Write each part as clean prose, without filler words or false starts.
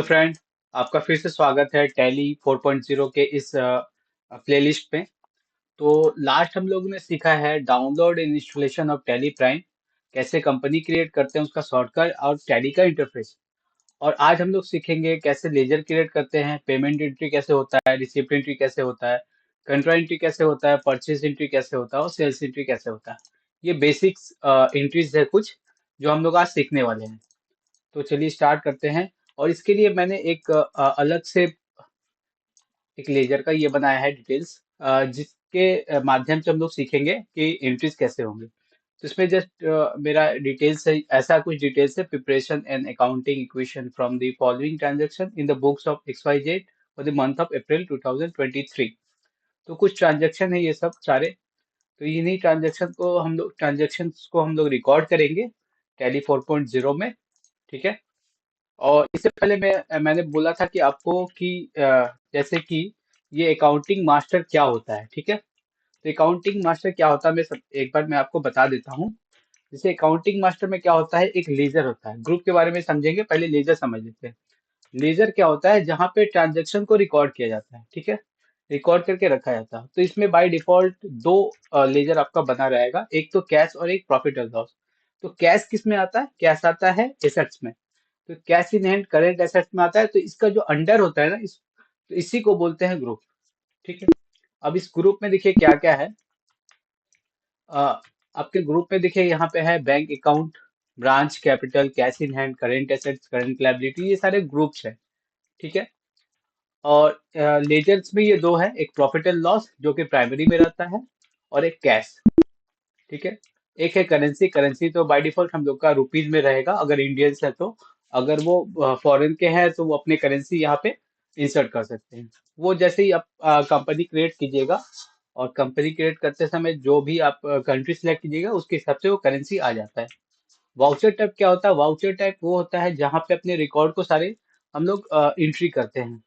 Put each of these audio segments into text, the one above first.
Friend, आपका फिर से स्वागत है टैली 4.0 के इस प्लेलिस्ट में। तो लास्ट हम लोगों ने सीखा है download and installation of tally prime, कैसे कंपनी क्रिएट करते हैं, उसका शॉर्टकट और टैली का इंटरफेस। और आज हम लोग सीखेंगे कैसे लेजर क्रिएट करते हैं, पेमेंट एंट्री कैसे होता है, रिसिप्ट एंट्री कैसे होता है, कंट्रा एंट्री कैसे होता है, परचेज एंट्री कैसे होता है और सेल्स एंट्री कैसे होता है। ये बेसिक्स एंट्रीज है कुछ जो हम लोग आज सीखने वाले हैं। तो चलिए स्टार्ट करते हैं। और इसके लिए मैंने एक अलग से एक लेजर का ये बनाया है डिटेल्स, जिसके माध्यम से हम लोग सीखेंगे कि एंट्रीज कैसे होंगे। तो इसमें जस्ट मेरा डिटेल्स है, ऐसा कुछ डिटेल्स है। Preparation and accounting equation from the following transaction in the books of XYZ for the month of April 2023। तो कुछ ट्रांजैक्शन है ये सब सारे। तो इन्हीं ट्रांजैक्शंस को हम लोग रिकॉर्ड करेंगे टैली 4.0 में। ठीक है। और इससे पहले मैंने बोला था कि आपको कि जैसे कि ये अकाउंटिंग मास्टर क्या होता है। ठीक है। तो अकाउंटिंग मास्टर क्या होता है, एक बार मैं आपको बता देता हूँ। जैसे अकाउंटिंग मास्टर में क्या होता है, एक लेजर होता है। ग्रुप के बारे में समझेंगे, पहले लेजर समझ लेते हैं। लेजर क्या होता है, जहाँ पे ट्रांजेक्शन को रिकॉर्ड किया जाता है। ठीक है। रिकॉर्ड करके रखा जाता है। तो इसमें बाय डिफॉल्ट दो लेजर आपका बना रहेगा, एक तो कैश और एक प्रॉफिट एंड लॉस। तो कैश किस में आता है, कैश आता है एसेट्स में। तो cash in hand current assets में आता है। तो इसका जो अंडर होता है ना, तो इसी को बोलते हैं ग्रुप। ठीक है। अब इस ग्रुप में देखिए क्या क्या है। अ, आपके ग्रुप में देखिए यहाँ पे है bank account, branch capital, cash in hand, current assets, current liability, ये सारे ग्रुप्स हैं। ठीक है। और लेजर्स में ये दो है, एक प्रॉफिट एंड लॉस जो कि प्राइमरी में रहता है, और एक कैश। ठीक है। एक है करेंसी। करेंसी तो बाय डिफॉल्ट हम लोग का रुपीज में रहेगा अगर इंडियंस है तो। अगर वो फॉरेन के हैं तो वो अपने करेंसी यहाँ पे इंसर्ट कर सकते हैं। वो जैसे ही आप कंपनी क्रिएट कीजिएगा, और कंपनी क्रिएट करते समय जो भी आप कंट्री सिलेक्ट कीजिएगा उसके हिसाब से वो करेंसी आ जाता है। वाउचर टाइप क्या होता है, वाउचर टाइप वो होता है जहाँ पे अपने रिकॉर्ड को सारे हम लोग एंट्री करते हैं,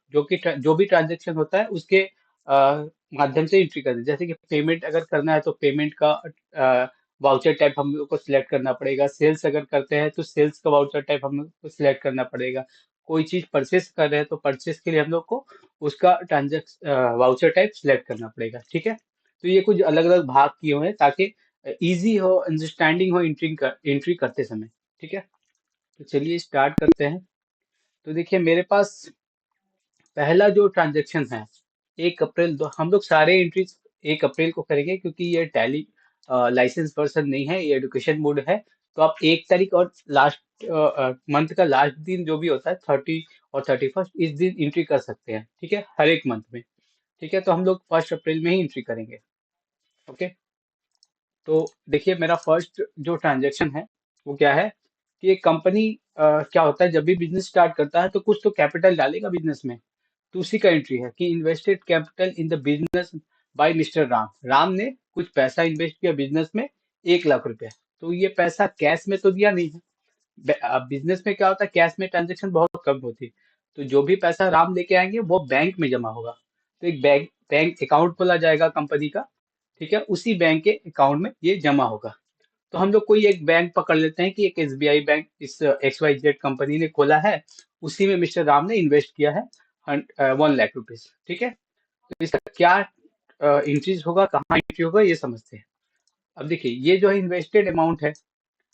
जो भी ट्रांजेक्शन होता है उसके माध्यम से एंट्री करते हैं। जैसे कि पेमेंट अगर करना है तो पेमेंट का वाउचर टाइप हम लोग को सिलेक्ट करना पड़ेगा। सेल्स अगर करते हैं तो सेल्स का वाउचर टाइप हम लोग को सिलेक्ट करना पड़ेगा। कोई चीज परचेस कर रहे हैं तो परचेस के लिए हम लोग को उसका ट्रांजेक्शन वाउचर टाइप सिलेक्ट करना पड़ेगा। ठीक है। तो ये कुछ अलग अलग भाग किए हुए हैं ताकि इजी हो, अंडरस्टैंडिंग हो एंट्री करते समय। ठीक है। तो चलिए स्टार्ट करते हैं। तो देखिए मेरे पास पहला जो ट्रांजैक्शन है, 1 अप्रैल दो, हम लोग सारे एंट्रीज 1 अप्रैल को करेंगे क्योंकि ये टैली लाइसेंस वर्जन नहीं है, ये एजुकेशन मोड है। तो आप 1 तारीख और लास्ट मंथ का लास्ट दिन जो भी होता है 30 और 31, इस दिन एंट्री कर सकते हैं। ठीक है, हर एक मंथ में। ठीक है। तो हम लोग 1 अप्रैल में ही एंट्री करेंगे। ओके। तो देखिए मेरा फर्स्ट जो ट्रांजैक्शन है वो क्या है कि एक कंपनी क्या होता है, जब भी बिजनेस स्टार्ट करता है तो कुछ तो कैपिटल डालेगा बिजनेस में। तो उसी का एंट्री है कि invested capital in the business by mister Ram. Ram ने कुछ पैसा इन्वेस्ट किया बिजनेस में, 1 लाख रुपया। तो ये पैसा कैश में तो दिया नहीं है। बिजनेस में क्या होता है, कैश में ट्रांजेक्शन बहुत कम होती है। तो जो भी पैसा राम लेके आएंगे वो बैंक में जमा होगा। तो एक बैंक बैंक अकाउंट खोला जाएगा कंपनी का। ठीक है। उसी बैंक के अकाउंट में ये जमा होगा। तो हम लोग कोई एक बैंक पकड़ लेते हैं कि एक SBI बैंक इस XYZ कंपनी ने खोला है। उसी में मिस्टर राम ने इन्वेस्ट किया है 1 लाख रुपीज। ठीक है। तो इसका क्या इंक्रीज होगा, कहाँ एंट्री होगा, ये समझते हैं। अब देखिए ये जो है इन्वेस्टेड अमाउंट है।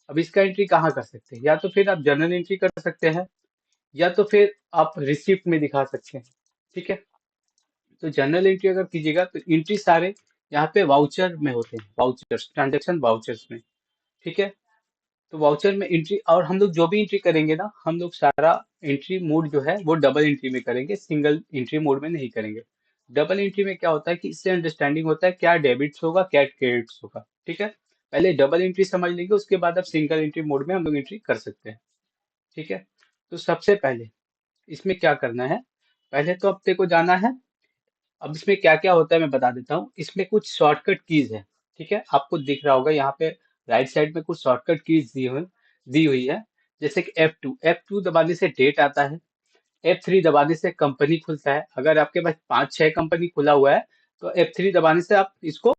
अब इसका एंट्री कहाँ कर सकते हैं, या तो फिर आप जर्नल एंट्री कर सकते हैं, या तो फिर आप रिसिप्ट में दिखा सकते हैं। ठीक है। तो जर्नल एंट्री अगर कीजिएगा तो एंट्री सारे यहाँ पे वाउचर में होते हैं, वाउचर्स, ट्रांजेक्शन वाउचर्स में। ठीक है। तो वाउचर में एंट्री, और हम लोग जो भी एंट्री करेंगे ना, हम लोग सारा एंट्री मोड जो है वो डबल एंट्री में करेंगे, सिंगल एंट्री मोड में नहीं करेंगे। डबल एंट्री में क्या होता है कि इससे अंडरस्टैंडिंग होता है क्या डेबिट्स होगा क्या क्रेडिट्स होगा। ठीक है। पहले डबल एंट्री समझ लेंगे, उसके बाद आप सिंगल एंट्री मोड में हम लोग एंट्री कर सकते हैं। ठीक है। तो सबसे पहले इसमें क्या करना है, पहले तो हफ्ते को जाना है। अब इसमें क्या क्या होता है मैं बता देता हूँ। इसमें कुछ शॉर्टकट कीज है। ठीक है। आपको दिख रहा होगा यहाँ पे राइट साइड में कुछ शॉर्टकट कीज दी हुई है। जैसे कि F2 दबाने से डेट आता है। F3 दबाने से कंपनी खुलता है। अगर आपके पास 5-6 कंपनी खुला हुआ है तो F3 दबाने से आप इसको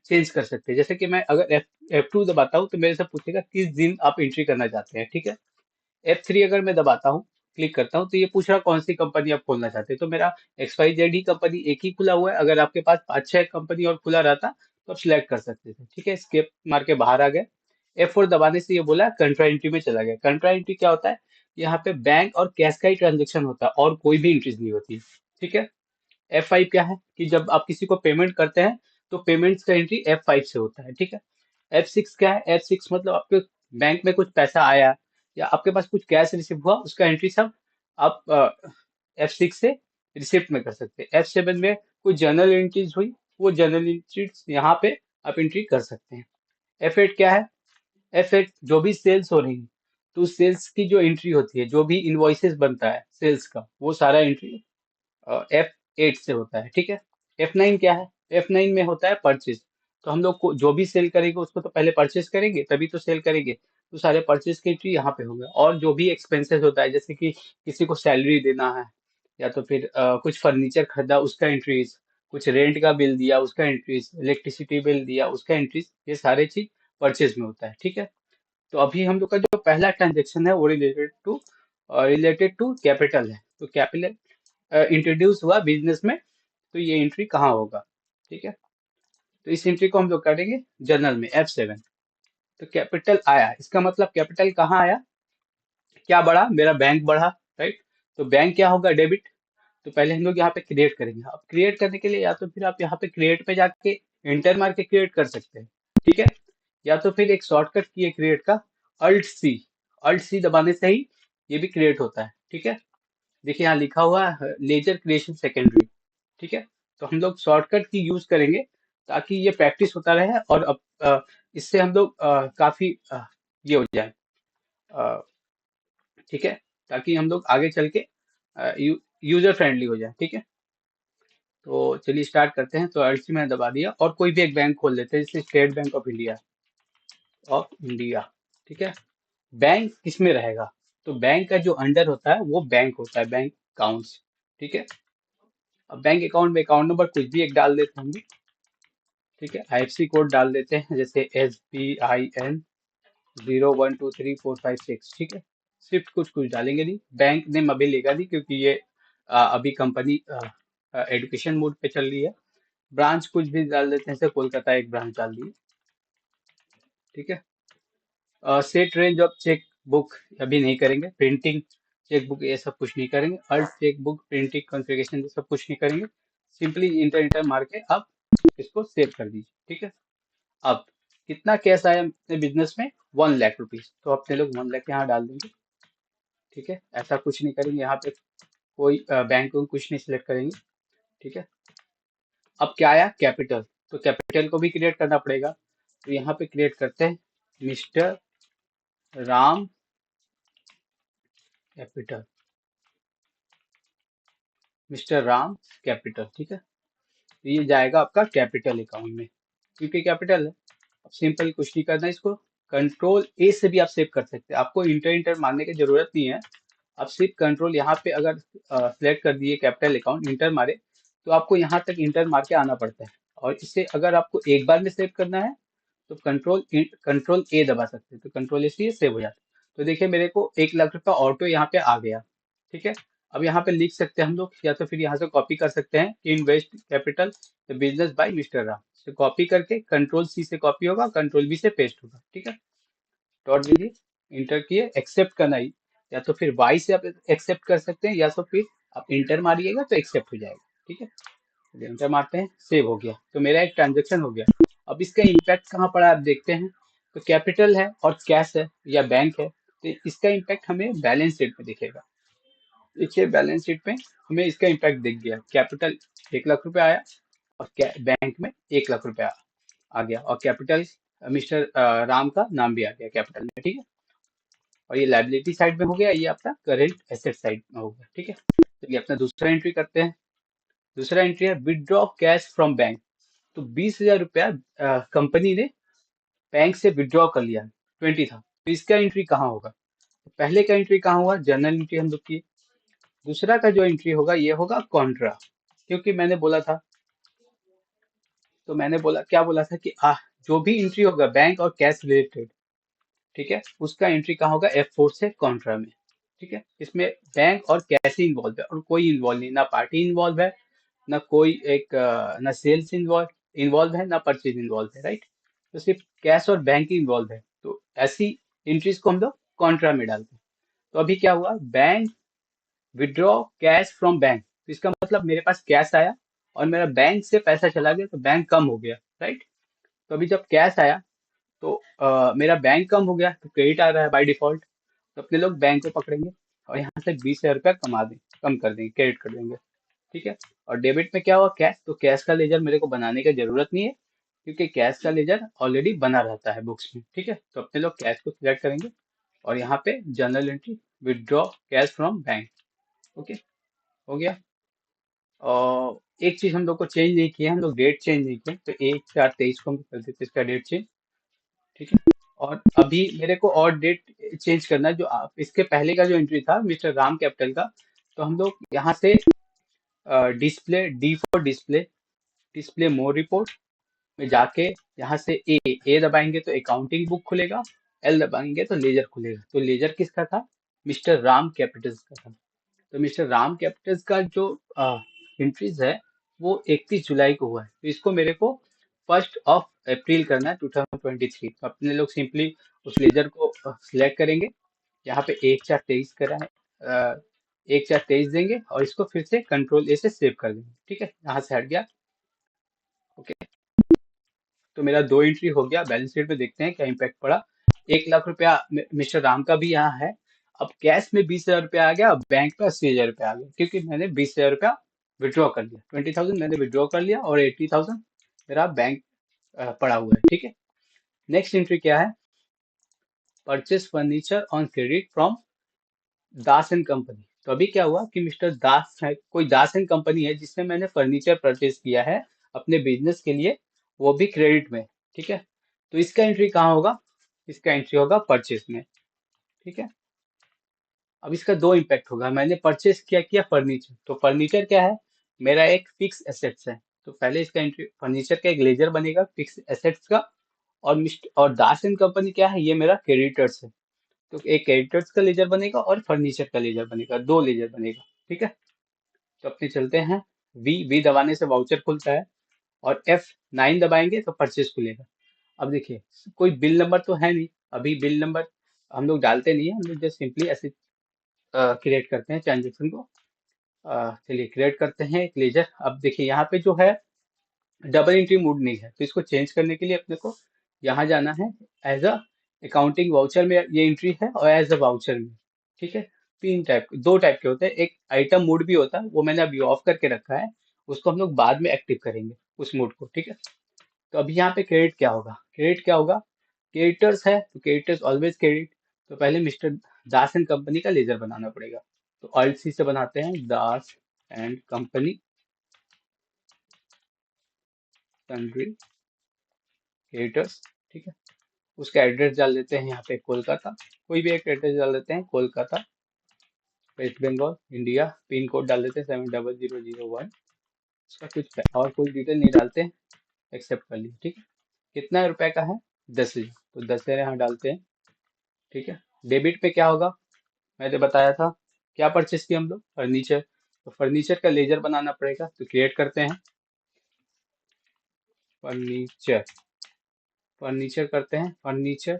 चेंज कर सकते हैं। जैसे कि मैं अगर F2 दबाता हूँ तो मेरे से पूछेगा किस दिन आप एंट्री करना चाहते हैं। ठीक है। F3 अगर मैं दबाता हूँ क्लिक करता हूँ तो ये पूछ रहा कौन सी कंपनी आप खोलना चाहते हैं। तो मेरा XYZ ही कंपनी एक ही खुला हुआ है। अगर आपके पास 5-6 कंपनी और खुला रहता तो आप सिलेक्ट कर सकते थे। ठीक है, स्केप मार के बाहर आ गए। F4 दबाने से ये बोला कंट्रा एंट्री में चला गया। कंट्रा एंट्री क्या होता है? यहाँ पे बैंक और कैश का ही ट्रांजेक्शन होता है और कोई भी एंट्रीज नहीं होती। ठीक है। F5 क्या है कि जब आप किसी को पेमेंट करते हैं तो पेमेंट्स का एंट्री F5 से होता है। ठीक है। F6 क्या है? F6 मतलब आपके बैंक में कुछ पैसा आया या आपके पास कुछ कैश रिसीव हुआ, उसका एंट्री सब आप F6 से रिसिप्ट में कर सकते हैं। F7 में कुछ जर्नल एंट्रीज हुई, वो जर्नल एंट्रीज यहाँ पे आप एंट्री कर सकते हैं। F8 क्या है? F8 जो भी सेल्स हो रही है तो सेल्स की जो एंट्री होती है, जो भी इनवॉइसेस बनता है सेल्स का, वो सारा एंट्री F8 से होता है। ठीक है। F9 क्या है? F9 में होता है परचेज। तो हम लोग को जो भी सेल करेंगे उसको तो पहले परचेज करेंगे तभी तो सेल करेंगे। तो सारे परचेज की एंट्री यहाँ पे होंगे। और जो भी एक्सपेंसेस होता है, जैसे कि किसी को सैलरी देना है या तो फिर कुछ फर्नीचर खरीदा उसका एंट्रीज, कुछ रेंट का बिल दिया उसका एंट्रीज, इलेक्ट्रिसिटी बिल दिया उसका एंट्रीज, ये सारे चीज परचेज में होता है। ठीक है। तो अभी हम लोग का जो पहला ट्रांजेक्शन है वो रिलेटेड टू कैपिटल है। तो कैपिटल इंट्रोड्यूस हुआ बिजनेस में, तो ये एंट्री कहाँ होगा? ठीक है। तो इस एंट्री को हम लोग करेंगे जर्नल में F7। तो कैपिटल आया, इसका मतलब कैपिटल कहाँ आया? क्या बढ़ा? मेरा बैंक बढ़ा। राइट। तो बैंक क्या होगा? डेबिट। तो पहले हम लोग यहाँ पे क्रिएट करेंगे। अब क्रिएट करने के लिए या तो फिर आप यहाँ पे क्रिएट पे जाके एंटर मार के क्रिएट कर सकते हैं। ठीक है। या तो फिर एक शॉर्टकट की है क्रिएट का, अल्ट सी दबाने से ही ये भी क्रिएट होता है। ठीक है। देखिए यहाँ लिखा हुआ है लेजर क्रिएशन सेकेंडरी। ठीक है। तो हम लोग शॉर्टकट की यूज करेंगे ताकि ये प्रैक्टिस होता रहे और इससे हम लोग काफी ये हो जाए। अ, ठीक है। ताकि हम लोग आगे चल के यूजर फ्रेंडली हो जाए। ठीक है। तो चलिए स्टार्ट करते हैं। तो अल्ट मैंने दबा दिया और कोई भी एक बैंक खोल लेते हैं, जैसे स्टेट बैंक ऑफ इंडिया। ठीक है। बैंक किसमें रहेगा? तो बैंक का जो अंडर होता है वो बैंक होता है, बैंक अकाउंट्स। ठीक है। अब बैंक अकाउंट में अकाउंट नंबर कुछ भी एक डाल देते हैं हम। ठीक है। IFSC कोड डाल देते हैं, जैसे SBIN 012345 6। ठीक है। स्विफ्ट कुछ कुछ डालेंगे नहीं, बैंक नेम अभी लेगा नहीं क्योंकि ये अभी कंपनी एडुकेशन मोड पे चल रही है। ब्रांच कुछ भी डाल देते हैं, जैसे कोलकाता एक ब्रांच डाल दी। ठीक है। Set range of cheque book अभी नहीं करेंगे। प्रिंटिंग चेक बुक ये सब कुछ नहीं करेंगे। Alt check book printing configuration ये सब कुछ नहीं करेंगे। सिंपली इंटर इंटर मार के आप इसको सेव कर दीजिए। ठीक है। अब कितना कैश आया अपने बिजनेस में? 1 लाख रुपीज। तो अपने लोग 1 लाख यहाँ डाल देंगे। ठीक है। ऐसा कुछ नहीं करेंगे यहाँ पे, कोई बैंक को कुछ नहीं सिलेक्ट करेंगे। ठीक है। अब क्या आया? कैपिटल। तो कैपिटल को भी क्रिएट करना पड़ेगा। तो यहाँ पे क्रिएट करते हैं mister Ram capital. Mister Ram capital. ठीक है। तो ये जाएगा आपका कैपिटल अकाउंट में, क्योंकि कैपिटल है। अब सिंपल कुछ नहीं करना है इसको। कंट्रोल A से भी आप सेव कर सकते हैं, आपको इंटर इंटर मारने की जरूरत नहीं है। आप सिर्फ कंट्रोल यहाँ पे अगर सेलेक्ट कर दिए कैपिटल अकाउंट, इंटर मारे, तो आपको यहाँ तक इंटर मार के आना पड़ता है। और इसे अगर आपको एक बार में सेव करना है तो कंट्रोल A दबा सकते हैं, तो कंट्रोल A से ये सेव हो जाता है। तो देखिए मेरे को 1 लाख रुपया ऑटो यहाँ पे आ गया। ठीक है। अब यहाँ पे लिख सकते हैं हम लोग, या तो फिर यहाँ से कॉपी कर सकते हैं कि invest capital the business by mister Ram. से कॉपी करके कंट्रोल C से कॉपी होगा, कंट्रोल V से पेस्ट होगा। ठीक है। डॉट दीजिए, इंटर किए, एक्सेप्ट करना ही, या तो फिर वाई से आप एक्सेप्ट कर सकते हैं या तो फिर आप इंटर मारिएगा तो एक्सेप्ट हो जाएगा। ठीक है। चलिए इंटर मारते हैं, सेव हो गया। तो मेरा एक ट्रांजेक्शन हो गया। अब इसका इम्पैक्ट कहाँ पड़ा आप देखते हैं। तो कैपिटल है और कैश है या बैंक है, तो इसका इम्पैक्ट हमें बैलेंस शीट में दिखेगा। देखिए बैलेंस शीट में हमें इसका इम्पैक्ट दिख गया। कैपिटल 1 लाख रुपया आया और बैंक में 1 लाख रुपया आ गया, और कैपिटल मिस्टर राम का नाम भी आ गया कैपिटल में। ठीक है। और ये लाइबिलिटी साइड में हो गया, ये आपका करेंट एसेट साइड में हो गया। ठीक है। चलिए अपना दूसरा एंट्री करते हैं। दूसरा एंट्री है विदड्रॉ कैश फ्रॉम बैंक। तो 20,000 रुपया कंपनी ने बैंक से विदड्रॉ कर लिया, 20 था। तो इसका एंट्री कहाँ होगा? तो पहले का एंट्री कहाँ हुआ? जर्नल एंट्री हम लोग की। दूसरा का जो एंट्री होगा ये होगा कॉन्ट्रा, क्योंकि मैंने बोला था, तो मैंने बोला क्या बोला था कि जो भी एंट्री होगा बैंक और कैश रिलेटेड, ठीक है, उसका एंट्री कहाँ होगा? F4 से कॉन्ट्रा में। ठीक है, इसमें बैंक और कैश ही इन्वॉल्व है और कोई इन्वॉल्व नहीं, ना पार्टी इन्वॉल्व है, ना कोई एक ना सेल्स इन्वॉल्व इन्वॉल्व है, ना परचेज इन्वॉल्व है, राइट। तो सिर्फ कैश और बैंक ही इन्वॉल्व है, तो ऐसी एंट्रीज को हम लोग कॉन्ट्रा में डालते हैं। तो अभी क्या हुआ, bank withdraw cash from bank, तो इसका मतलब मेरे पास कैश आया और मेरा बैंक से पैसा चला गया, तो बैंक कम हो गया, राइट। तो अभी जब कैश आया तो मेरा बैंक कम हो गया, तो क्रेडिट आ रहा है बाय डिफॉल्ट। तो अपने लोग बैंक को पकड़ेंगे और यहाँ से 20,000 रुपया कम कर देंगे, क्रेडिट कर देंगे, ठीक है। और डेबिट में क्या हुआ, कैश, तो कैश का लेजर मेरे को बनाने की जरूरत नहीं है, क्योंकि कैश का लेजर ऑलरेडी बना रहता है बुक्स में, ठीक है। तो अपने लोग कैश को सिलेक्ट करेंगे और यहाँ पे journal entry withdraw cash from bank, okay, हो गया। और एक चीज हम लोग को चेंज नहीं किया, हम लोग डेट चेंज नहीं किया, तो 1/4/23 को हम कर देते इसका डेट चेंज, ठीक है। और अभी मेरे को और डेट चेंज करना है, जो आप इसके पहले का जो एंट्री था मिस्टर राम कैपिटल का, तो हम लोग यहाँ से display, D for display, display more report में जाके यहाँ से ए दबाएंगे तो अकाउंटिंग बुक खुलेगा, एल दबाएंगे तो लेजर खुलेगा। तो लेजर किसका था, मिस्टर राम कैपिटल्स का था। तो मिस्टर राम कैपिटल्स का जो एंट्रीज है वो 31 जुलाई को हुआ है, तो इसको मेरे को 1 अप्रैल करना है 2023। तो अपने लोग सिंपली उस लेजर को सिलेक्ट करेंगे, यहाँ पे 1/4/23 करा है, 1/4/23 देंगे और इसको फिर से कंट्रोल ए से सेव कर देंगे, ठीक है, यहाँ से हट गया, ओके। तो मेरा दो एंट्री हो गया, बैलेंस शीट पे देखते हैं क्या इम्पैक्ट पड़ा। 1 लाख रुपया मिस्टर राम का भी यहाँ है। अब कैश में 20,000 रुपया आ गया, बैंक में 80,000 रुपया आ गया, क्योंकि मैंने 20,000 रुपया विड्रॉ कर लिया, 20,000 मैंने विड्रॉ कर लिया और 80,000 मेरा बैंक पड़ा हुआ है, ठीक है। नेक्स्ट एंट्री क्या है, purchase furniture on credit from Das and company. तो अभी क्या हुआ कि मिस्टर दास है, कोई दास एंड कंपनी है जिससे मैंने फर्नीचर परचेज किया है अपने बिजनेस के लिए, वो भी क्रेडिट में, ठीक है। तो इसका एंट्री कहाँ होगा, इसका एंट्री होगा परचेज में, ठीक है। अब इसका दो इम्पैक्ट होगा, मैंने परचेज किया किया फर्नीचर, तो फर्नीचर क्या है, मेरा एक फिक्स एसेट्स है, तो पहले इसका एंट्री, फर्नीचर का एक लेजर बनेगा फिक्स एसेट्स का। और मिस्टर और दास एंड कंपनी क्या है, ये मेरा क्रेडिटर्स है, तो एक क्रेडिटर्स का लेजर बनेगा और फर्नीचर का लेजर बनेगा, दो लेजर बनेगा, ठीक है। तो अपने चलते हैं, वी दबाने से वाउचर खुलता है और F9 दबाएंगे तो परचेज खुलेगा। अब देखिए, कोई बिल नंबर तो है नहीं, अभी बिल नंबर हम लोग डालते नहीं है, हम लोग जस्ट सिंपली ऐसे क्रिएट करते हैं ट्रांजेक्शन को। चलिए क्रिएट करते हैं एक लेजर। अब देखिए यहाँ पे जो है डबल एंट्री मोड नहीं है, तो इसको चेंज करने के लिए अपने को यहाँ जाना है, एज अ अकाउंटिंग वाउचर में ये एंट्री है और एज अ वाउचर में, ठीक है। तीन टाइप, दो टाइप के होते हैं, एक आइटम मोड भी होता है, वो मैंने अभी ऑफ करके रखा है, उसको हम लोग बाद में एक्टिव करेंगे उस मोड को, ठीक है। तो अभी यहाँ पे क्रेडिट क्या होगा, क्रेडिट क्या होगा, क्रेडिटर्स है तो क्रेडिटर्स ऑलवेज क्रेडिट। तो पहले मिस्टर दास एंड कंपनी का लेजर बनाना पड़ेगा, तो ऑल्ट सी से बनाते हैं, दास एंड कंपनी सन्ड्री क्रेडिटर्स, ठीक है। उसका एड्रेस डाल देते हैं यहाँ पे कोलकाता, कोई भी एक एड्रेस डाल देते हैं, Kolkata West Bengal India, pin code डाल देते हैं 70001। उसका कुछ और कोई डिटेल नहीं डालते हैं, एक्सेप्ट कर लीजिए, ठीक है। कितना रुपए का है, 10,000, तो 10,000 यहाँ डालते हैं, ठीक है। डेबिट पे क्या होगा, मैंने बताया था, क्या परचेस किया हम लोग, फर्नीचर, तो फर्नीचर का लेजर बनाना पड़ेगा, तो क्रिएट करते हैं फर्नीचर, फर्नीचर करते हैं, फर्नीचर,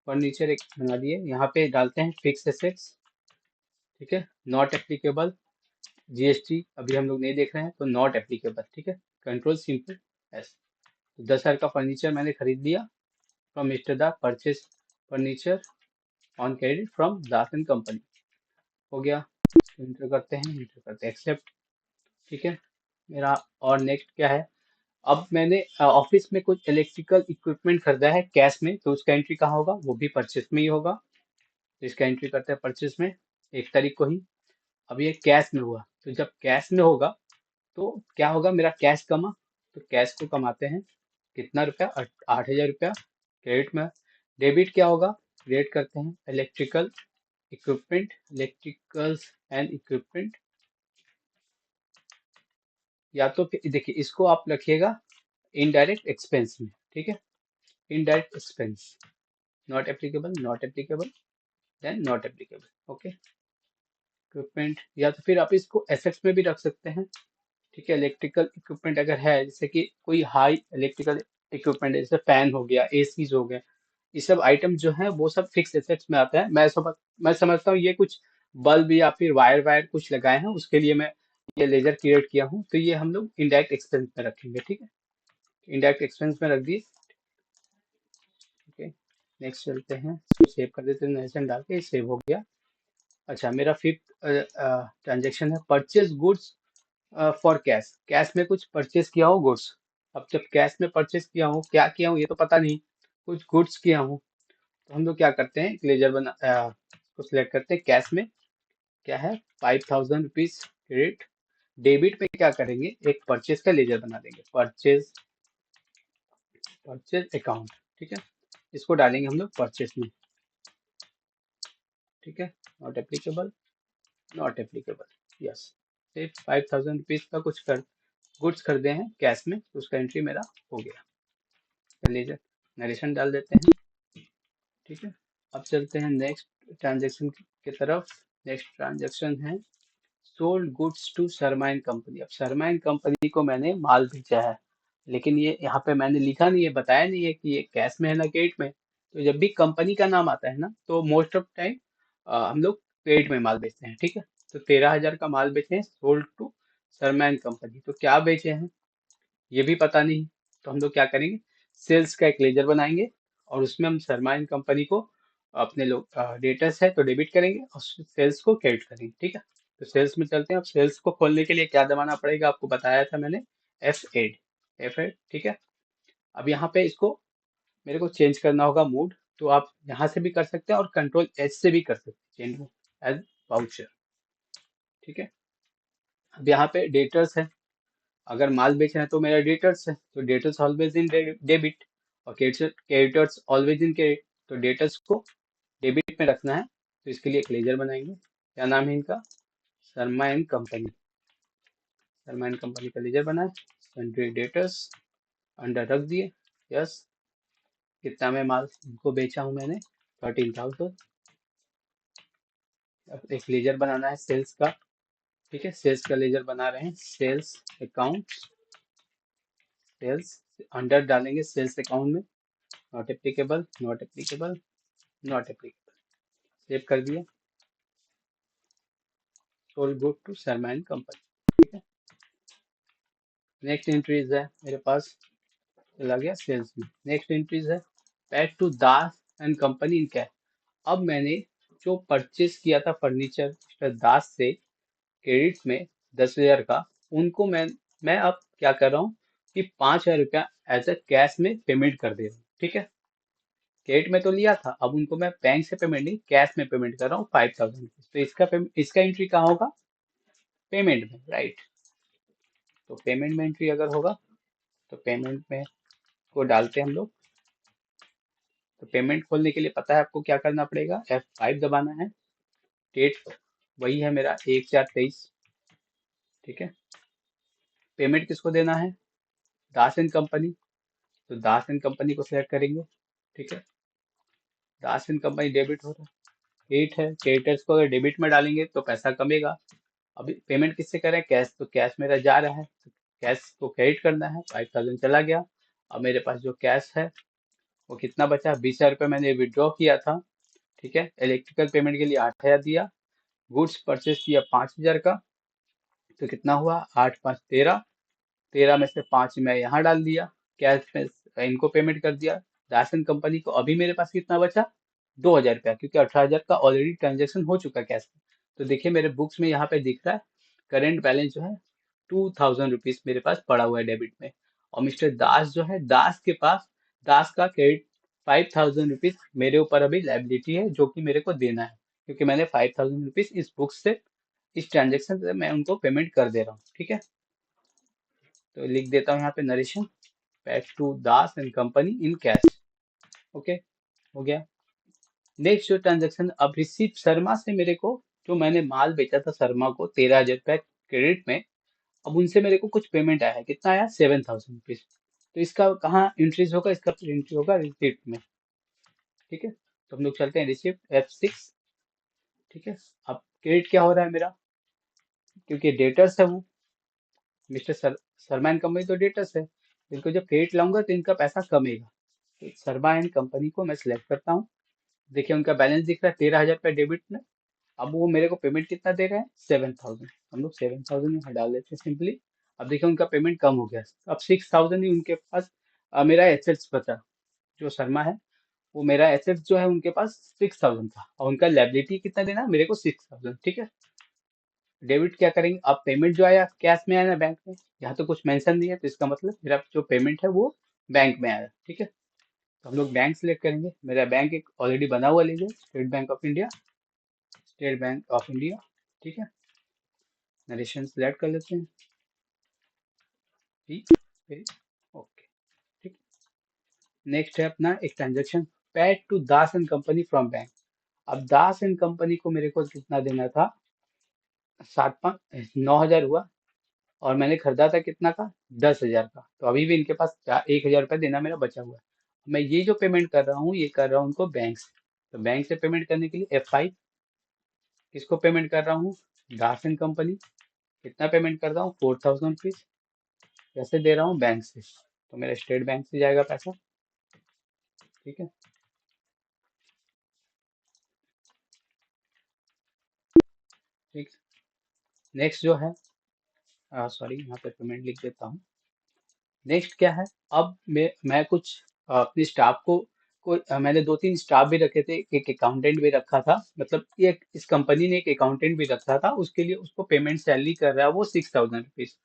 फर्नीचर एक बना दिए, यहाँ पे डालते हैं फिक्स एसेट्स, ठीक है, नॉट एप्लीकेबल, जीएसटी अभी हम लोग नहीं देख रहे हैं तो नॉट एप्लीकेबल, ठीक है, कंट्रोल सिंपल एस। तो 10,000 का फर्नीचर मैंने खरीद लिया फ्रॉम मिस्टर दा, purchase furniture on credit from Das and company, हो गया। इंटर करते हैं, इंटर करते हैं एक्सेप्ट, ठीक है मेरा। और नेक्स्ट क्या है, अब मैंने ऑफिस में कुछ इलेक्ट्रिकल इक्विपमेंट खरीदा है कैश में, तो उसका एंट्री कहाँ होगा, वो भी परचेस में ही होगा, तो इसका एंट्री करते हैं परचेस में, 1 तारीख को ही। अब ये कैश में हुआ, तो जब कैश में होगा तो क्या होगा, मेरा कैश कमा, तो कैश को कमाते हैं, कितना रुपया, 8,000 रुपया क्रेडिट में। डेबिट क्या होगा, क्रेडिट करते हैं electrical equipment, electricals and equipment, या तो फिर देखिए इसको आप रखिएगा इनडायरेक्ट एक्सपेंस में, ठीक है, indirect expense, not applicable, not applicable, then not applicable. Okay, equipment, या तो फिर आप इसको एसेट्स में भी रख सकते हैं। ठीक है, इलेक्ट्रिकल इक्विपमेंट अगर है, जैसे कि कोई हाई इलेक्ट्रिकल इक्विपमेंट जैसे फैन हो गया, एसीज हो गए, ये सब आइटम जो है वो सब फिक्स एसेट्स में आता है। मैं समझता हूँ ये कुछ बल्ब या फिर वायर वायर कुछ लगाए हैं, उसके लिए मैं ये लेजर क्रिएट किया हूँ, तो ये हम लोग इनडायरेक्ट एक्सपेंस में रखेंगे। ठीक है, इनडायरेक्ट एक्सपेंस में रख दिए। ओके, नेक्स्ट चलते हैं, इसको सेव कर देते हैं, नेक्स्ट डाल के सेव हो गया। अच्छा, मेरा फिफ्थ ट्रांजेक्शन है purchase goods for cash. Cash में कुछ परचेज किया हो गुड्स। अब जब कैश में परचेज किया हूँ, क्या किया हूँ ये तो पता नहीं, कुछ गुड्स किया हूँ, तो हम लोग क्या करते हैं, एक लेजर को सिलेक्ट करते हैं। कैश में क्या है, 5000 रुपीज क्रेडिट। डेबिट पे क्या करेंगे, एक परचेज का लेजर बना देंगे, परचेज परचेज अकाउंट। ठीक है, इसको डालेंगे हम लोग परचेज में। ठीक है, not applicable, not applicable, yes. सिर्फ 5000 रुपीज का कुछ कर गुड्स खरीदे हैं कैश में, तो उसका एंट्री मेरा हो गया। लेजर नरेशन डाल देते हैं। ठीक है, अब चलते हैं नेक्स्ट ट्रांजेक्शन की तरफ। नेक्स्ट ट्रांजेक्शन है sold goods to Sharma and company. अब शर्मा एंड कंपनी को मैंने माल भेजा है, लेकिन ये यहाँ पे मैंने लिखा नहीं है, बताया नहीं है कि ये कैश में है ना क्रेडिट में। तो जब भी कंपनी का नाम आता है ना, तो मोस्ट ऑफ टाइम हम लोग क्रेडिट में माल बेचते हैं। ठीक है, तो 13,000 का माल बेचे हैं, sold to Sharma and company. तो क्या बेचे हैं ये भी पता नहीं, तो हम लोग क्या करेंगे, सेल्स का एक लेजर बनाएंगे, और उसमें हम शर्मा एंड कंपनी को, अपने लोग डेटर्स है तो डेबिट करेंगे और सेल्स को क्रेडिट करेंगे। ठीक है, तो सेल्स में चलते हैं। अब सेल्स को खोलने के लिए क्या दबाना पड़ेगा, आपको बताया था मैंने, F8। F8, ठीक है। अब यहाँ पे इसको मेरे को चेंज करना होगा मूड, तो आप यहाँ से भी कर सकते हैं और Ctrl+H से भी कर सकते हैं चेंज एज वाउचर। ठीक है, अब यहाँ पे डेटर्स है, अगर माल बेचना है तो मेरा डेटर्स है, तो डेटर्स ऑलवेज इन डेबिट, और क्रेडिटर्स ऑलवेज इन क्रेडिट, तो डेटर्स को डेबिट में रखना है। तो इसके लिए एक लेजर बनाएंगे, क्या नाम है इनका, Sharma and company. Sharma and company का लेजर बनाए, सन्ड्री डेटर्स अंडर रख दिए। यस, कितना में माल इनको बेचा हूँ मैंने, 13,000। अब एक लेजर बनाना है सेल्स का। ठीक है, सेल्स का लेजर बना रहे हैं, सेल्स अकाउंट, सेल्स अंडर डालेंगे सेल्स अकाउंट में, not applicable, not applicable, not applicable, save कर दिया। Sold good to Sharma and company. ठीक है, नेक्स्ट एंट्रीज है मेरे पास, चला गया सेल्स में। नेक्स्ट एंट्रीज है paid to Das and company in cash. अब मैंने जो परचेस किया था फर्नीचर मिस्टर दास से क्रेडिट में 10,000 का, उनको मैं अब क्या कर रहा हूँ कि 5,000 रुपया एज अ कैश में पेमेंट कर दे रहा हूँ। ठीक है, क्रेडिट में तो लिया था, अब उनको मैं बैंक से पेमेंट नहीं, कैश में पेमेंट कर रहा हूँ 5,000। तो इसका एंट्री कहाँ होगा, पेमेंट में, राइट। तो पेमेंट में एंट्री अगर होगा, तो पेमेंट में को डालते हैं हम लोग। तो पेमेंट खोलने के लिए पता है आपको क्या करना पड़ेगा, F5 दबाना है। डेट वही है मेरा 1/4/23। ठीक है, पेमेंट किसको देना है, दास एंड कंपनी, तो दास एंड कंपनी को सिलेक्ट करेंगे। ठीक है, दास एंड कंपनी डेबिट हो रहा है, क्रेडिट है, क्रेडिटर्स को अगर डेबिट में डालेंगे तो पैसा कमेगा। अभी पेमेंट किससे करें, कैश, तो कैश मेरा जा रहा है, तो कैश को क्रेडिट करना है, 5,000 चला गया। अब मेरे पास जो कैश है वो कितना बचा, 20,000 रुपये मैंने विड्रॉ किया था। ठीक है, इलेक्ट्रिकल पेमेंट के लिए 8,000 दिया, गुड्स परचेज किया 5,000 का, तो कितना हुआ, 8×5 = 13। 13 में से 5 मैं यहाँ डाल दिया, कैश में इनको पेमेंट कर दिया, राशन कंपनी को। अभी मेरे पास कितना बचा, 2,000 रुपया, क्योंकि 18,000 का ऑलरेडी ट्रांजेक्शन हो चुका है कैश में। तो देखिए मेरे बुक्स में यहाँ पे दिख रहा है, करेंट बैलेंस जो है 2,000 रुपीज मेरे पास पड़ा हुआ है डेबिट में। और मिस्टर दास जो है, दास के पास, दास का क्रेडिट 5,000 रुपीज मेरे ऊपर अभी लाइबिलिटी है, जो कि मेरे को देना है, क्योंकि मैंने 5,000 रुपीज इस बुक से, इस ट्रांजेक्शन से मैं उनको पेमेंट कर दे रहा हूँ। ठीक है, तो लिख देता हूँ यहाँ पे narration, paid to Das and company in cash. Okay, हो गया। नेक्स्ट जो ट्रांजेक्शन, अब रिसीव शर्मा से मेरे को, जो मैंने माल बेचा था शर्मा को 13,000 रुपया क्रेडिट में, अब उनसे मेरे को कुछ पेमेंट आया है, कितना आया, 7,000 रुपीज। तो इसका कहाँ इंट्रीज होगा, इसका एंट्री होगा रिसिप्ट में। ठीक है, तो हम लोग चलते हैं रिसिप्ट F6। ठीक है। अब क्रेडिट क्या हो रहा है मेरा, क्योंकि डेटर्स है वो, मिस्टर शर्मा एंड कंपनी तो डेटर्स है, इनको जब क्रेडिट लाऊंगा तो इनका पैसा कमेगा। तो शर्मा एंड कंपनी को मैं सिलेक्ट करता हूँ। देखिए उनका बैलेंस दिख रहा है 13,000 रुपये डेबिट में। अब वो मेरे को पेमेंट कितना दे रहे हैं, 7,000। हम लोग 7,000 यहाँ डाल देते हैं सिंपली। अब देखिए उनका पेमेंट कम हो गया, अब 6,000 ही उनके पास मेरा एसेट्स बचा। जो शर्मा है, वो मेरा एसेट्स जो है उनके पास 6,000 था, और उनका लायबिलिटी कितना देना मेरे को 6,000। ठीक है। डेबिट क्या करेंगे, अब पेमेंट जो आया कैश में आया ना बैंक में, यहाँ तो कुछ मेंशन नहीं है, तो इसका मतलब मेरा जो पेमेंट है वो बैंक में आया। ठीक है। तो हम लोग बैंक सिलेक्ट करेंगे, मेरा बैंक एक ऑलरेडी बना हुआ, लीजिए state bank of India, state bank of India. ठीक है। नरेशन सिलेक्ट कर लेते हैं, ठीक फिर ओके। ठीक। नेक्स्ट है अपना एक transaction, paid to Das and company from bank. अब दास एंड कंपनी को मेरे को कितना देना था, 9,000 हुआ, और मैंने खरीदा था कितना का, 10,000 का। तो अभी भी इनके पास 1,000 रुपये देना मेरा बचा हुआ है। मैं ये जो पेमेंट कर रहा हूँ ये कर रहा हूँ उनको बैंक से। तो बैंक से पेमेंट करने के लिए F5, किसको पेमेंट कर रहा हूँ, दास एंड कंपनी। कितना पेमेंट कर रहा हूँ, 4,000 रुपीज। कैसे दे रहा हूँ, बैंक से, तो मेरा स्टेट बैंक से जाएगा पैसा। ठीक है। ठीक। नेक्स्ट जो है, सॉरी यहाँ पे पेमेंट लिख देता हूँ। नेक्स्ट क्या है, अब मैं कुछ अपने स्टाफ को मैंने 2-3 स्टाफ भी रखे थे, एक अकाउंटेंट भी रखा था, मतलब ये इस कंपनी ने एक अकाउंटेंट भी रखा था, उसके लिए उसको पेमेंट सैलरी कर रहा है वो 6,000 रुपीज।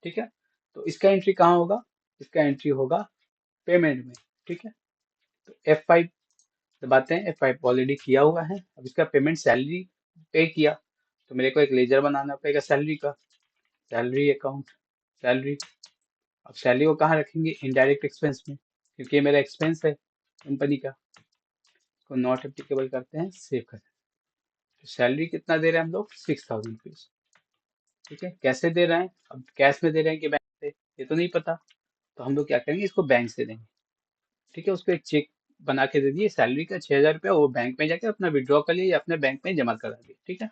ठीक है। तो इसका एंट्री कहाँ होगा, इसका एंट्री होगा पेमेंट में। ठीक है। तो F5 दबाते हैं, F5 ऑलरेडी किया हुआ है। अब इसका पेमेंट सैलरी पे किया, तो मेरे को एक लेजर बनाना पड़ेगा सैलरी का, सैलरी अकाउंट, सैलरी। अब सैलरी को कहाँ रखेंगे, इनडायरेक्ट एक्सपेंस में, क्योंकि ये मेरा एक्सपेंस है कंपनी का। इसको नॉट एप्लीकेबल करते हैं, सेव करते हैं। तो सैलरी कितना दे रहे हैं हम लोग, 6,000 रुपीज। ठीक है। कैसे दे रहे हैं, अब कैश में दे रहे हैं कि बैंक से, ये तो नहीं पता। तो हम लोग क्या करेंगे, इसको बैंक से देंगे। ठीक है। उसको एक चेक बना के दे दिए सैलरी का 6,000 रुपया, वो बैंक में जाके अपना विड्रॉ कर लिए या अपने बैंक में जमा करा दिए। ठीक है।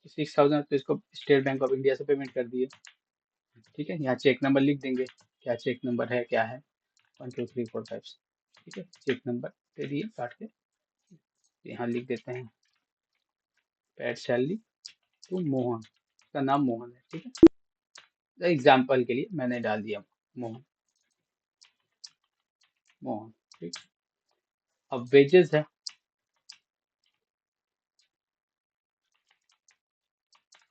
6,000 तो इसको स्टेट बैंक ऑफ इंडिया से पेमेंट कर दिए। ठीक है। यहाँ चेक नंबर लिख देंगे, क्या चेक नंबर है, क्या है, 1 2 3 4 5। ठीक है। चेक नंबर दे दिए काट के, यहाँ लिख देते हैं पेड सैलरी टू मोहन, उसका नाम मोहन है। ठीक है। एग्जाम्पल के लिए मैंने डाल दिया मोहन, मोहन। ठीक। अब वेजेस है,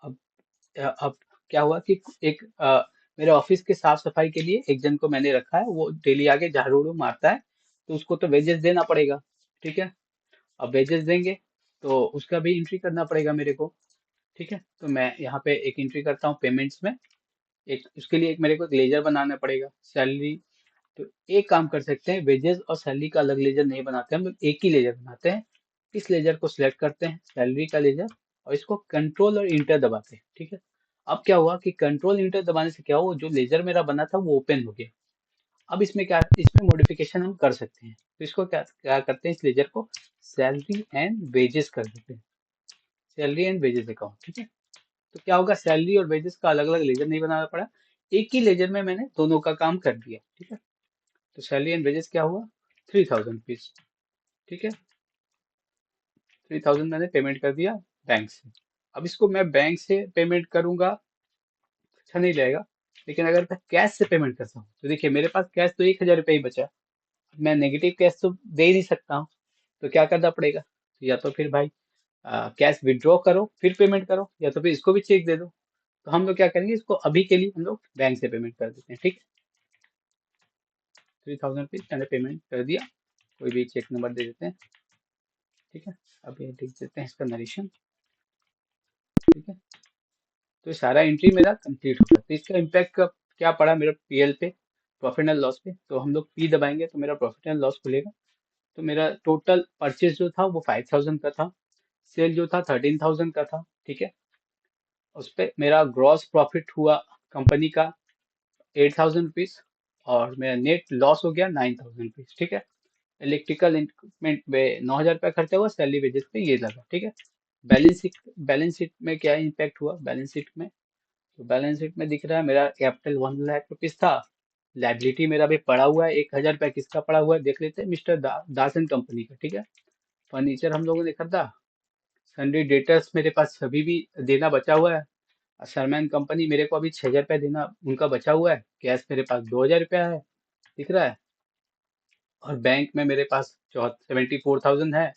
अब अब क्या हुआ कि एक मेरे ऑफिस के साफ सफाई के लिए एक जन को मैंने रखा है, वो डेली आके झाड़ू उड़ू मारता है, तो उसको तो वेजेस देना पड़ेगा। ठीक है। अब वेजेस देंगे तो उसका भी एंट्री करना पड़ेगा मेरे को। ठीक है। तो मैं यहाँ पे एक एंट्री करता हूँ पेमेंट्स में, एक उसके लिए एक मेरे को एक लेजर बनाना पड़ेगा, सैलरी। तो एक काम कर सकते हैं, वेजेस और सैलरी का अलग लेजर नहीं बनाते, हम लोग एक ही लेजर बनाते हैं। इस लेजर को सिलेक्ट करते हैं, सैलरी का लेजर, और इसको कंट्रोल और इंटर दबाते हैं। ठीक है। अब क्या हुआ कि कंट्रोल इंटर दबाने से क्या हुआ, जो लेजर मेरा बना था वो ओपन हो गया। अब इसमें क्या, इसमें मॉडिफिकेशन हम कर सकते हैं, तो इसको क्या क्या करते हैं, इस लेजर को सैलरी एंड वेजेस कर देते हैं, सैलरी एंड वेजेस अकाउंट। ठीक है। तो क्या होगा, सैलरी और वेजेस का अलग अलग लेजर नहीं बनाना पड़ा, एक ही लेजर में मैंने दोनों का काम कर दिया। ठीक है। तो सैलरी एंड वेजेस क्या हुआ, 3,000 रुपीज। ठीक है। 3,000 मैंने पेमेंट कर दिया बैंक से। अब इसको मैं बैंक से पेमेंट करूंगा, अच्छा नहीं लगेगा। लेकिन अगर मैं कैश से पेमेंट करता हूँ, तो देखिए मेरे पास कैश तो 1,000 रुपये ही बचा, मैं नेगेटिव कैश तो दे ही नहीं सकता हूँ। तो क्या करना पड़ेगा, तो या तो फिर भाई कैश विड्रॉ करो फिर पेमेंट करो, या तो फिर इसको भी चेक दे दो। तो हम लोग क्या करेंगे, इसको अभी के लिए हम लोग बैंक से पेमेंट कर देते हैं। ठीक है। 3,000 रुपीज मैंने पेमेंट कर दिया, कोई भी चेक नंबर दे देते हैं। ठीक है। अब ये लिख देते हैं इसका नरेशन। ठीक है। तो ये सारा एंट्री मेरा कंप्लीट हो गया। तो इसका इम्पैक्ट का क्या पड़ा मेरा पीएल पे, प्रॉफिट एंड लॉस पे। तो हम लोग पी दबाएंगे तो मेरा प्रॉफिट एंड लॉस खुलेगा। तो मेरा टोटल परचेज जो था वो 5,000 का था, सेल जो था 13,000 का था। ठीक है। उस पे मेरा ग्रॉस प्रॉफिट हुआ कंपनी का 8,000 रुपीज, और मेरा नेट लॉस हो गया 9,000 रुपीज। ठीक है। इलेक्ट्रिकल इक्विपमेंट पे 9,000 रुपया खर्चा हुआ, सैलरी वेजेस पे ये लगा। ठीक है। बैलेंस शीट में क्या इम्पैक्ट हुआ बैलेंस शीट में? तो बैलेंस शीट में दिख रहा है मेरा कैपिटल 1 लाख रुपीज था। लाइबिलिटी मेरा भी पड़ा हुआ है, 1,000 रुपया किसका पड़ा हुआ है देख लेते हैं, मिस्टर दास एंड कंपनी का। ठीक है, फर्नीचर हम लोगों ने खरीदा। सन्डी डेटर्स मेरे पास अभी भी देना बचा हुआ है। शर्मैन कंपनी मेरे को अभी 6,000 रुपया देना उनका बचा हुआ है। कैश मेरे पास 2,000 रुपया है, दिख रहा है। और बैंक में मेरे पास 74,000 है।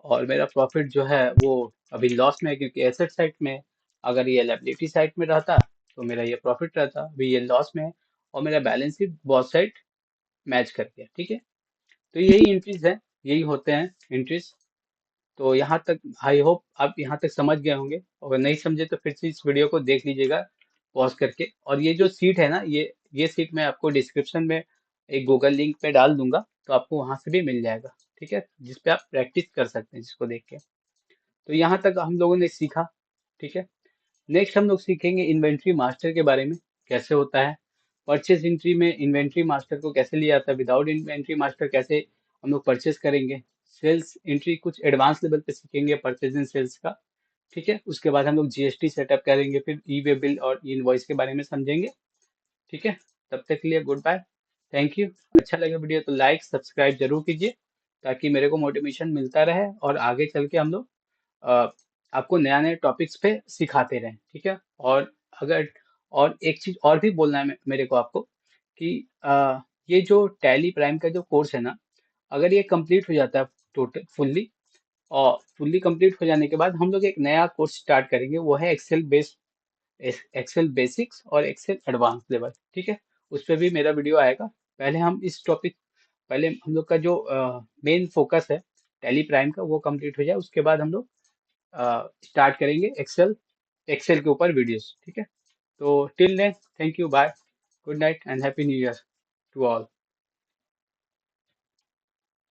और मेरा प्रॉफिट जो है वो अभी लॉस में है, क्योंकि एसेट साइड में है। अगर ये लायबिलिटी साइड में रहता तो मेरा ये प्रॉफिट रहता, अभी ये लॉस में है। और मेरा बैलेंस शीट बहुत साइड मैच कर गया। ठीक है, तो यही एंट्रीज है, यही होते हैं एंट्रीज। तो यहाँ तक आई होप आप यहाँ तक समझ गए होंगे। अगर नहीं समझे तो फिर से इस वीडियो को देख लीजिएगा पॉज करके। और ये जो सीट है ना, ये सीट मैं आपको डिस्क्रिप्शन में एक गूगल लिंक पे डाल दूंगा, तो आपको वहां से भी मिल जाएगा। ठीक है, जिसपे आप प्रैक्टिस कर सकते हैं जिसको देख के। तो यहाँ तक हम लोगों ने सीखा। ठीक है, नेक्स्ट हम लोग सीखेंगे इन्वेंट्री मास्टर के बारे में, कैसे होता है। परचेज एंट्री में इन्वेंट्री मास्टर को कैसे लिया जाता है, विदाउट इन्वेंट्री मास्टर कैसे हम लोग परचेज करेंगे। सेल्स एंट्री कुछ एडवांस लेवल पे सीखेंगे, परचेज एंड सेल्स का। ठीक है, उसके बाद हम लोग जीएसटी सेटअप करेंगे, फिर ई वे बिल और ई इनवॉइस के बारे में समझेंगे। ठीक है, तब तक के लिए गुड बाय, थैंक यू। अच्छा लगे वीडियो तो लाइक सब्सक्राइब जरूर कीजिए, ताकि मेरे को मोटिवेशन मिलता रहे और आगे चल के हम लोग अ, आपको नया नए टॉपिक्स पे सिखाते रहें। ठीक है, और अगर और एक चीज और भी बोलना है मेरे को आपको कि ये जो टैली प्राइम का जो कोर्स है ना, अगर ये कंप्लीट हो जाता है टोटल फुल्ली, और फुल्ली कंप्लीट हो जाने के बाद हम लोग एक नया कोर्स स्टार्ट करेंगे, वो है एक्सेल बेसिक्स और एक्सेल एडवांस लेवल। ठीक है, उस पर भी मेरा वीडियो आएगा। पहले हम इस टॉपिक पहले हम लोग का जो मेन फोकस है टैली प्राइम का वो कंप्लीट हो जाए, उसके बाद हम लोग स्टार्ट करेंगे एक्सेल एक्सेल के ऊपर वीडियोस। ठीक है, तो till then thank you, bye, good night and happy new year to all.